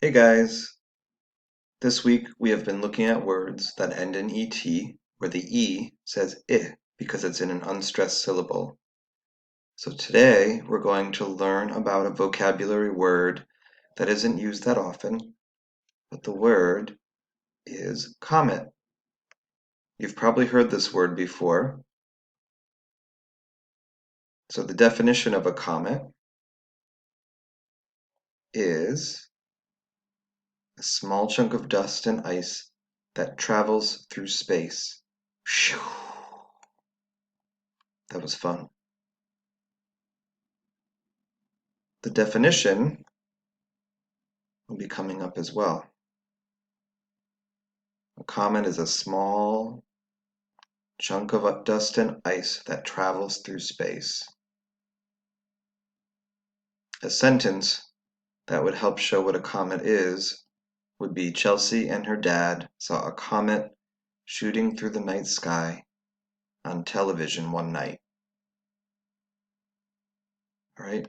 Hey guys! This week we have been looking at words that end in ET, where the E says I because it's in an unstressed syllable. So today we're going to learn about a vocabulary word that isn't used that often, but the word is comet. You've probably heard this word before. So the definition of a comet is a small chunk of dust and ice that travels through space. Phew! That was fun. The definition will be coming up as well. A comet is a small chunk of dust and ice that travels through space. A sentence that would help show what a comet is would be Chelsea and her dad saw a comet shooting through the night sky on television one night. All right,